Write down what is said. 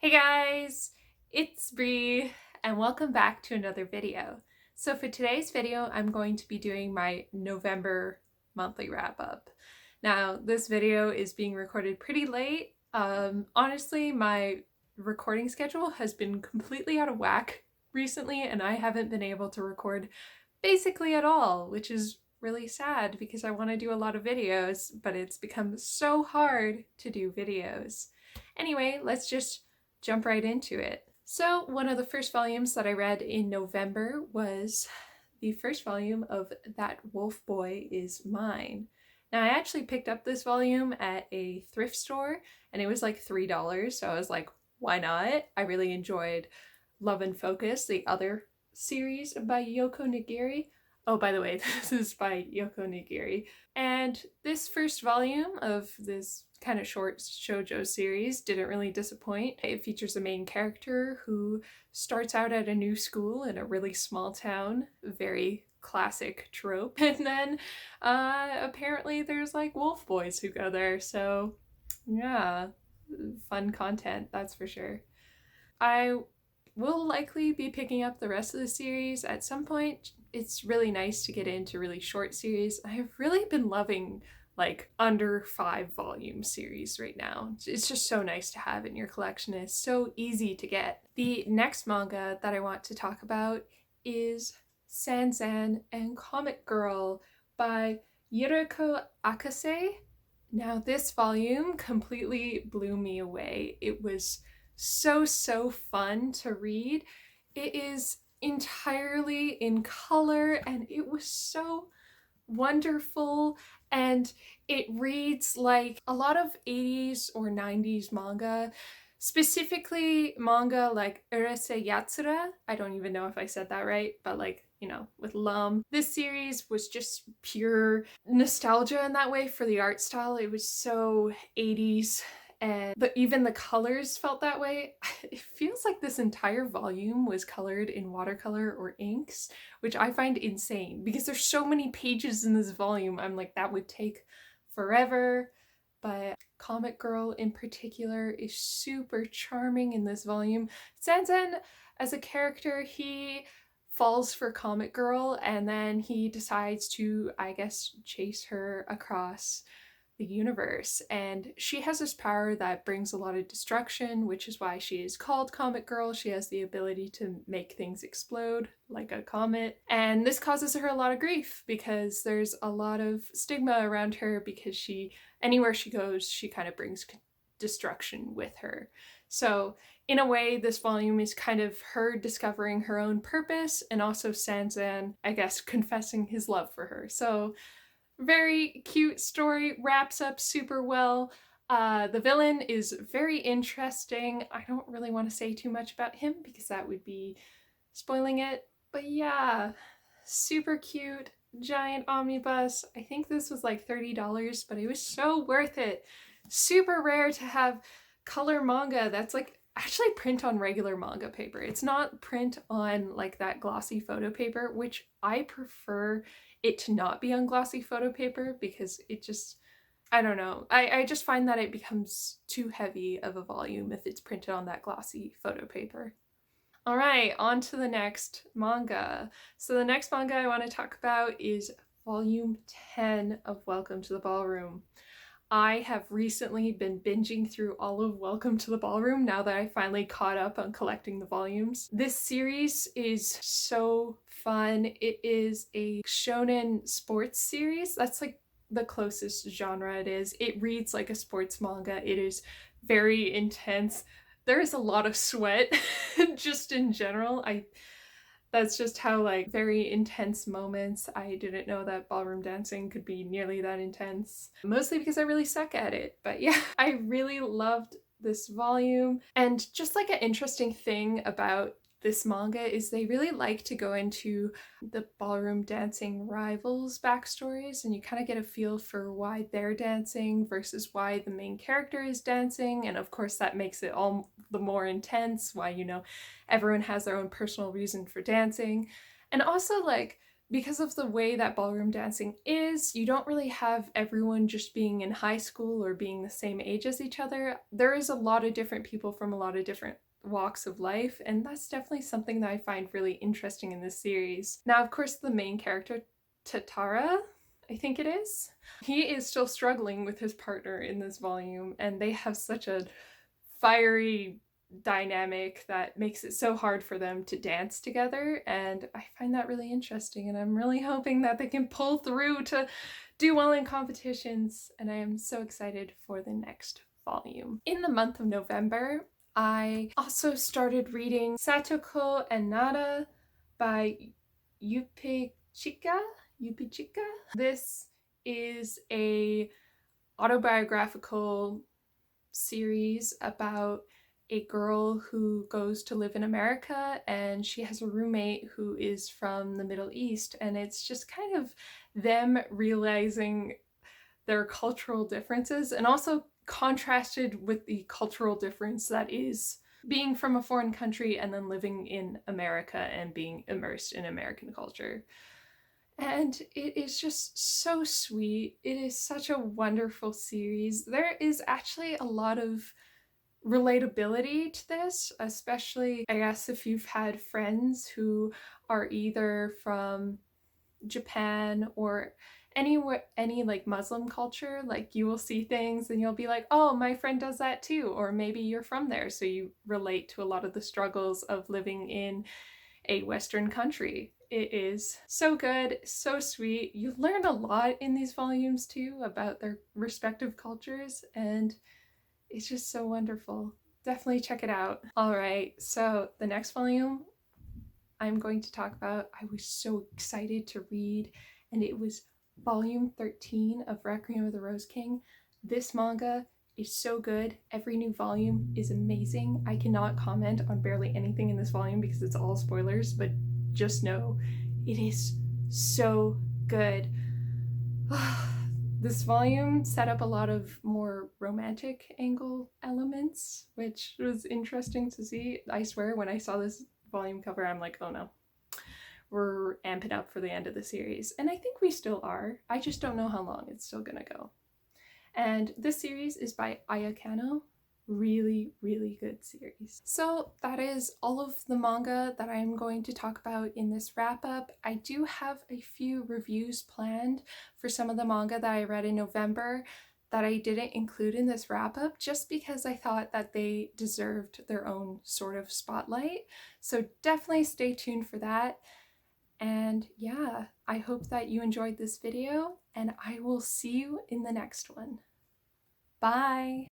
Hey guys, it's Bree and welcome back to another video. So for today's video, I'm going to be doing my November monthly wrap up. Now this video is being recorded pretty late. Honestly, my recording schedule has been completely out of whack recently and I haven't been able to record basically at all, which is really sad because I want to do a lot of videos, but it's become so hard to do videos. Anyway, let's just jump right into it. So one of the first volumes that I read in November was the first volume of That Wolf Boy Is Mine. Now I actually picked up this volume at a thrift store and it was like $3, so I was like, why not? I really enjoyed Love and Focus, the other series by Yoko Nigiri. Oh, by the way, this is by Yoko Nigiri. And this first volume of this kind of short shoujo series didn't really disappoint. It features a main character who starts out at a new school in a really small town, very classic trope, and then apparently there's like wolf boys who go there, so yeah, fun content, that's for sure. I will likely be picking up the rest of the series at some point. It's really nice to get into really short series. I've really been loving like under 5 volume series right now. It's just so nice to have in your collection. It's so easy to get. The next manga that I want to talk about is Sanzan and Comet Girl by Yuriko Akase. Now this volume completely blew me away. It was so fun to read. It is entirely in color and it was so wonderful, and it reads like a lot of 80s or 90s manga, specifically manga like Urase Yatsura. I don't even know if I said that right, but like, you know, with Lum. This series was just pure nostalgia in that way for the art style. It was so 80s, and even the colors felt that way. It feels like this entire volume was colored in watercolor or inks, which I find insane because there's so many pages in this volume. I'm like, that would take forever. But Comet Girl in particular is super charming in this volume. Sanzan, as a character, he falls for Comet Girl and then he decides to, I guess, chase her across the universe, and she has this power that brings a lot of destruction, which is why she is called Comet Girl. She has the ability to make things explode like a comet, and this causes her a lot of grief because there's a lot of stigma around her because anywhere she goes, she kind of brings destruction with her. So in a way, this volume is kind of her discovering her own purpose and also Sanzan, I guess, confessing his love for her. So very cute story, wraps up super well. The villain is very interesting. I don't really want to say too much about him because that would be spoiling it. But yeah, super cute, giant omnibus. I think this was like $30, but it was so worth it. Super rare to have color manga that's like actually print on regular manga paper. It's not print on like that glossy photo paper, which I prefer it to not be on glossy photo paper because it just, I don't know. I just find that it becomes too heavy of a volume if it's printed on that glossy photo paper. All right, on to the next manga. So the next manga I want to talk about is volume 10 of Welcome to the Ballroom. I have recently been binging through all of Welcome to the Ballroom now that I finally caught up on collecting the volumes. This series is so fun. It is a shonen sports series. That's like the closest genre it is. It reads like a sports manga. It is very intense. There is a lot of sweat just in general. That's just how like very intense moments. I didn't know that ballroom dancing could be nearly that intense. Mostly because I really suck at it. But yeah, I really loved this volume. And just like an interesting thing about this manga is they really like to go into the ballroom dancing rivals' backstories, and you kind of get a feel for why they're dancing versus why the main character is dancing. And of course that makes it all the more intense, why, you know, everyone has their own personal reason for dancing. And also like because of the way that ballroom dancing is, you don't really have everyone just being in high school or being the same age as each other. There is a lot of different people from a lot of different walks of life, and that's definitely something that I find really interesting in this series. Now, of course, the main character, Tatara, I think it is, he is still struggling with his partner in this volume, and they have such a fiery dynamic that makes it so hard for them to dance together, and I find that really interesting, and I'm really hoping that they can pull through to do well in competitions, and I am so excited for the next volume. In the month of November, I also started reading Satoko and Nora by Yupechika. This is a autobiographical series about a girl who goes to live in America, and she has a roommate who is from the Middle East, and it's just kind of them realizing their cultural differences, and also contrasted with the cultural difference that is being from a foreign country and then living in America and being immersed in American culture. And it is just so sweet. It is such a wonderful series. There is actually a lot of relatability to this, especially, I guess, if you've had friends who are either from Japan or any like Muslim culture. Like, you will see things and you'll be like, oh, my friend does that too, or maybe you're from there, so you relate to a lot of the struggles of living in a Western country. It is so good, so sweet. You learn a lot in these volumes too about their respective cultures, and it's just so wonderful. Definitely check it out. All right, so the next volume I'm going to talk about, I was so excited to read, and it was volume 13 of Requiem of the Rose King. This manga is so good. Every new volume is amazing. I cannot comment on barely anything in this volume because it's all spoilers, but just know it is so good. This volume set up a lot of more romantic angle elements, which was interesting to see. I swear, when I saw this volume cover, I'm like, oh no, we're amping up for the end of the series. And I think we still are. I just don't know how long it's still gonna go. And this series is by Kanno. Really, really good series. So that is all of the manga that I'm going to talk about in this wrap up. I do have a few reviews planned for some of the manga that I read in November that I didn't include in this wrap up, just because I thought that they deserved their own sort of spotlight. So definitely stay tuned for that. And yeah, I hope that you enjoyed this video, and I will see you in the next one. Bye!